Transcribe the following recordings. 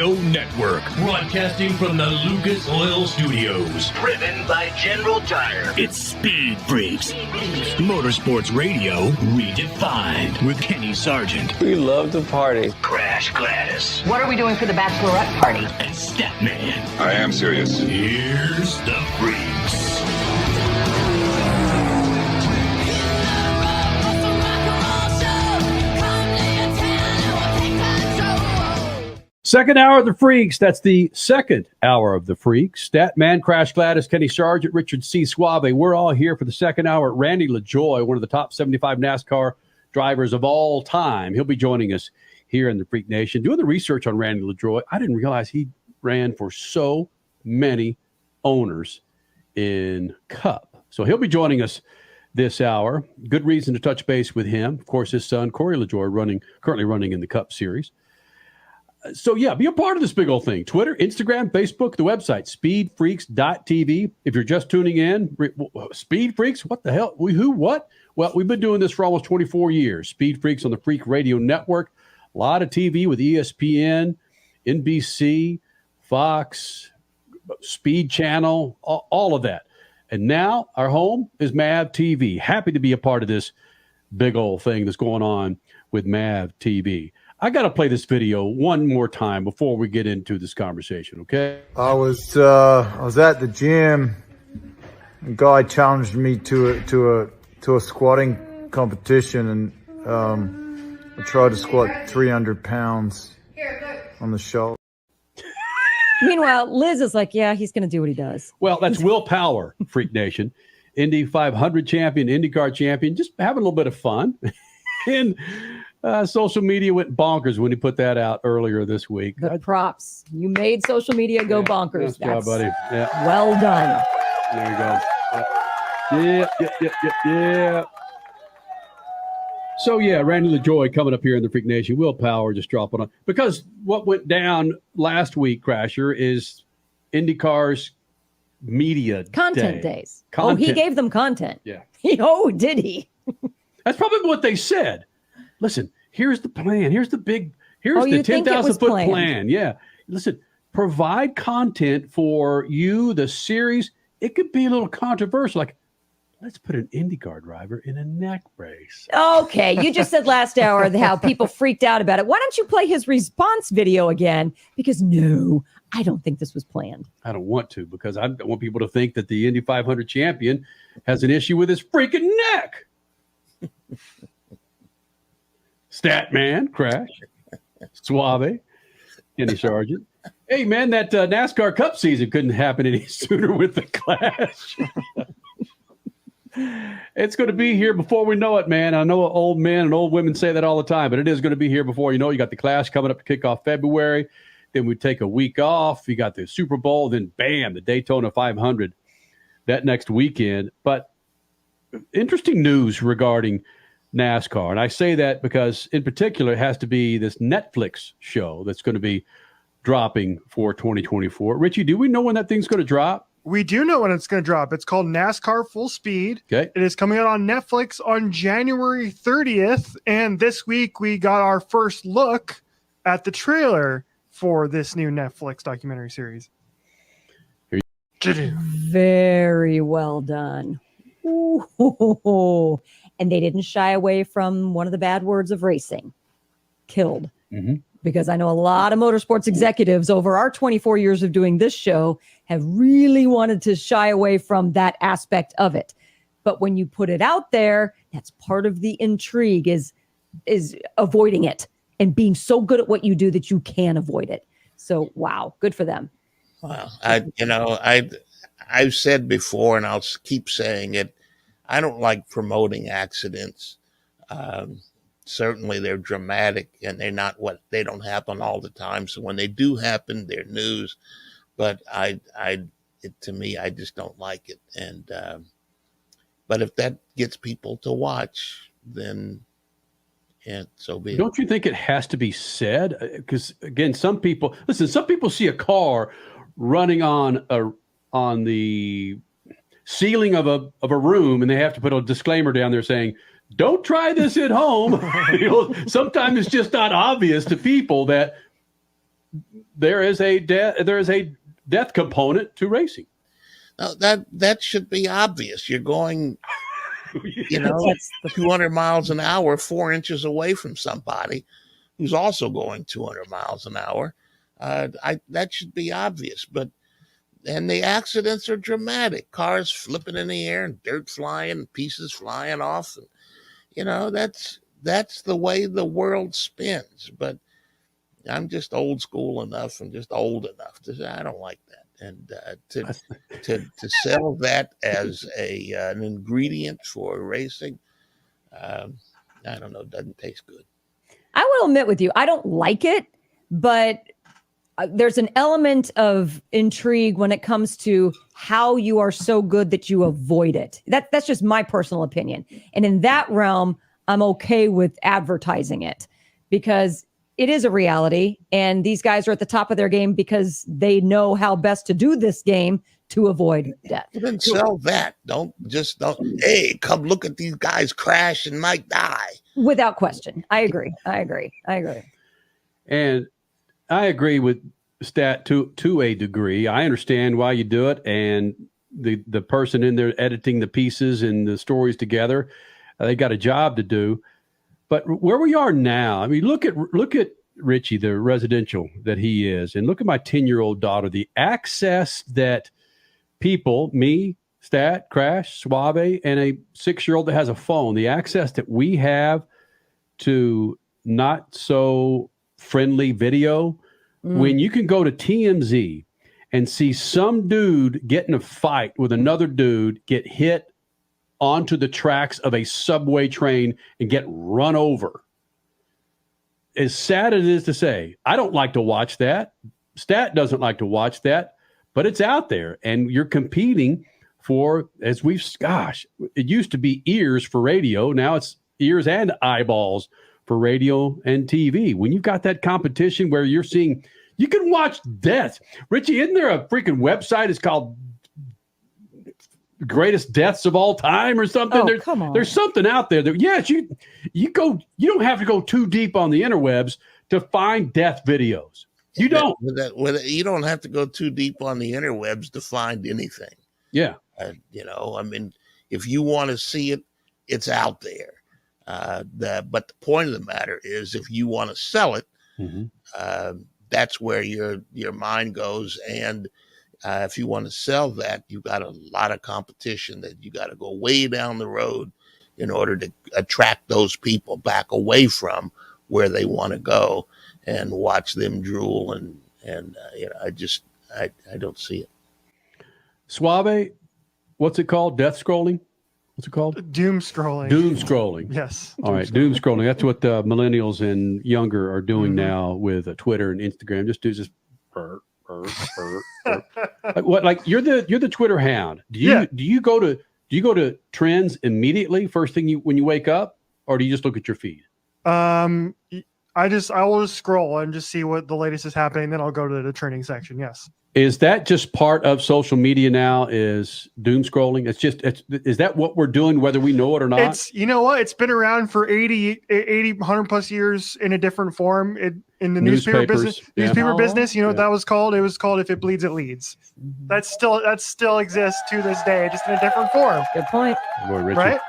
Radio Network, broadcasting from the Lucas Oil Studios. Driven by General Tire. It's Speed Freaks. Motorsports Radio redefined with Kenny Sargent. We love to party. Crash Gladys. What are we doing for the bachelorette party? And Statman. I am serious. Here's the Freaks. Second hour of the Freaks. That's the second hour of the Freaks. Statman, Crash Gladys, Kenny Sargent, Richard C. Suave. We're all here for the second hour. Randy LaJoy, one of the top 75 NASCAR drivers of all time. He'll be joining us here in the Freak Nation. Doing the research on Randy LaJoy, I didn't realize he ran for so many owners in Cup. So he'll be joining us this hour. Good reason to touch base with him. Of course, his son, Corey LaJoy, currently running in the Cup Series. So, yeah, be a part of this big old thing. Twitter, Instagram, Facebook, the website, speedfreaks.tv. If you're just tuning in, Speed Freaks, what the hell? Who, what? Well, we've been doing this for almost 24 years. Speed Freaks on the Freak Radio Network. A lot of TV with ESPN, NBC, Fox, Speed Channel, all of that. And now our home is MAV TV. Happy to be a part of this big old thing that's going on with MAV TV. I got to play this video one more time before we get into this conversation, okay? I was at the gym. A guy challenged me to a squatting competition, and I tried to squat 300 pounds on the shoulder. Meanwhile, Liz is like, yeah, he's going to do what he does. Well, that's Will Power, Freak Nation. Indy 500 champion, IndyCar champion, just having a little bit of fun. And social media went bonkers when he put that out earlier this week. The props. You made social media go bonkers. That's buddy. Yeah. Well done. There you go. Yeah. So, yeah, Randy LaJoy coming up here in the Freak Nation. Will Power just dropping on. Because what went down last week, Crasher, is IndyCar's media content days. Oh, he gave them content. Yeah. Did he? That's probably what they said. Listen, here's the plan. Here's the 10,000-foot plan. Yeah. Listen, provide content for you, the series. It could be a little controversial. Like, let's put an IndyCar driver in a neck brace. Okay. You just said last hour how people freaked out about it. Why don't you play his response video again? Because no, I don't think this was planned. I don't want to, because I don't want people to think that the Indy 500 champion has an issue with his freaking neck. Statman, Crash, Suave, Kenny Sargent. Hey, man, that NASCAR Cup season couldn't happen any sooner with the Clash. It's going to be here before we know it, man. I know old men and old women say that all the time, but it is going to be here before you know. You got the Clash coming up to kick off February. Then we take a week off. You got the Super Bowl. Then, bam, the Daytona 500 that next weekend. But interesting news regarding NASCAR. And I say that because, in particular, it has to be this Netflix show that's going to be dropping for 2024. Richie, do we know when that thing's going to drop? We do know when it's going to drop. It's called NASCAR Full Speed. Okay. It is coming out on Netflix on January 30th. And this week we got our first look at the trailer for this new Netflix documentary series. Very well done. Ooh. And they didn't shy away from one of the bad words of racing. Killed. Mm-hmm. Because I know a lot of motorsports executives over our 24 years of doing this show have really wanted to shy away from that aspect of it. But when you put it out there, that's part of the intrigue is avoiding it and being so good at what you do that you can avoid it. So, wow, good for them. Well, I've said before, and I'll keep saying it, I don't like promoting accidents. Certainly they're dramatic and they don't happen all the time. So when they do happen, they're news, but to me, I just don't like it. And, but if that gets people to watch, then so be it. Don't you think it has to be said? Because again, some people see a car running on the ceiling of a room, and they have to put a disclaimer down there saying, don't try this at home. Sometimes it's just not obvious to people that there is a death component to racing. Now, that should be obvious. You're going, 200 miles an hour, 4 inches away from somebody who's also going 200 miles an hour. That should be obvious. And the accidents are dramatic. Cars flipping in the air and dirt flying, and pieces flying off. And, that's the way the world spins. But I'm just old school enough and just old enough to say I don't like that. And to sell that as an ingredient for racing, I don't know, doesn't taste good. I will admit with you, I don't like it, but there's an element of intrigue when it comes to how you are so good that you avoid it. That's just my personal opinion. And in that realm, I'm okay with advertising it because it is a reality. And these guys are at the top of their game because they know how best to do this game to avoid death. Then sell that. Don't, hey, come look at these guys crash and might die. Without question. I agree. And I agree with Stat to a degree. I understand why you do it, and the person in there editing the pieces and the stories together, they got a job to do. But where we are now, I mean, look at Richie, the residential that he is, and look at my 10-year-old daughter. The access that people, me, Stat, Crash, Suave, and a 6-year-old that has a phone, the access that we have to not so friendly video. When you can go to TMZ and see some dude get in a fight with another dude, get hit onto the tracks of a subway train and get run over. As sad as it is to say, I don't like to watch that. Stat doesn't like to watch that, but it's out there. And you're competing for, it used to be ears for radio. Now it's ears and eyeballs for radio and TV. When you've got that competition where you're seeing, you can watch death. Richie, isn't there a freaking website? It's called Greatest Deaths of All Time or something? Oh, come on. There's something out there that, yes, you don't have to go too deep on the interwebs to find death videos. You don't. You don't have to go too deep on the interwebs to find anything. Yeah. I mean, if you want to see it, it's out there. But the point of the matter is, if you want to sell it, that's where your mind goes. And if you want to sell that, you've got a lot of competition that you got to go way down the road in order to attract those people back away from where they want to go and watch them drool. And I don't see it. Suave, what's it called? Death scrolling? What's it called? Doom scrolling. Doom scrolling. Yes. All right. Doom scrolling. That's what the millennials and younger are doing now with Twitter and Instagram. Just do this. Like you're the Twitter hound. Do you go to trends immediately first thing when you wake up, or do you just look at your feed? I will just scroll and just see what the latest is happening. Then I'll go to the trending section. Yes. Is that just part of social media now? Is doom scrolling? Is that what we're doing, whether we know it or not? It's, you know what? It's been around for 80, 100 plus years in a different form in the newspaper business. Yeah. Newspaper business, you know what that was called? It was called If It Bleeds, It Leads. That still exists to this day, just in a different form. Good point. Boy, Richie. Right?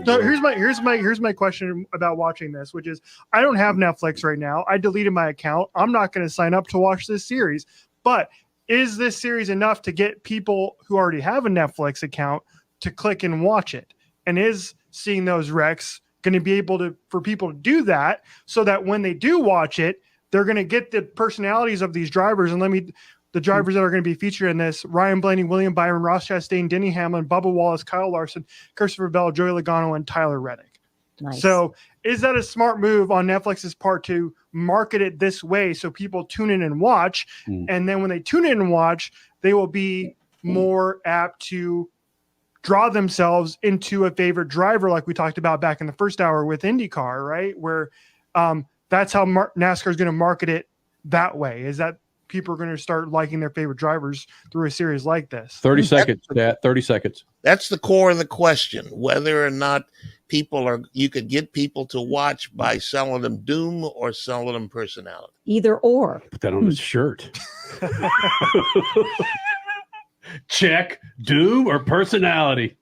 So here's my question about watching this, which is I don't have Netflix right now. I deleted my account. I'm not going to sign up to watch this series. But is this series enough to get people who already have a Netflix account to click and watch it? And is seeing those wrecks going to be able for people to do that so that when they do watch it, they're going to get the personalities of these drivers? And the drivers that are going to be featured in this: Ryan Blaney, William Byron, Ross Chastain, Denny Hamlin, Bubba Wallace, Kyle Larson, Christopher Bell, Joey Logano, and Tyler Reddick. Nice. So is that a smart move on Netflix's part to market it this way so people tune in and watch? And then when they tune in and watch, they will be more apt to draw themselves into a favorite driver, like we talked about back in the first hour with IndyCar, right? Where that's how NASCAR is going to market it that way, is that people are going to start liking their favorite drivers through a series like this. 30 seconds, Stat. 30 seconds. That's the core of the question, whether or not you could get people to watch by selling them Doom or selling them personality. Either or. Put that on his shirt. Check, Doom or personality.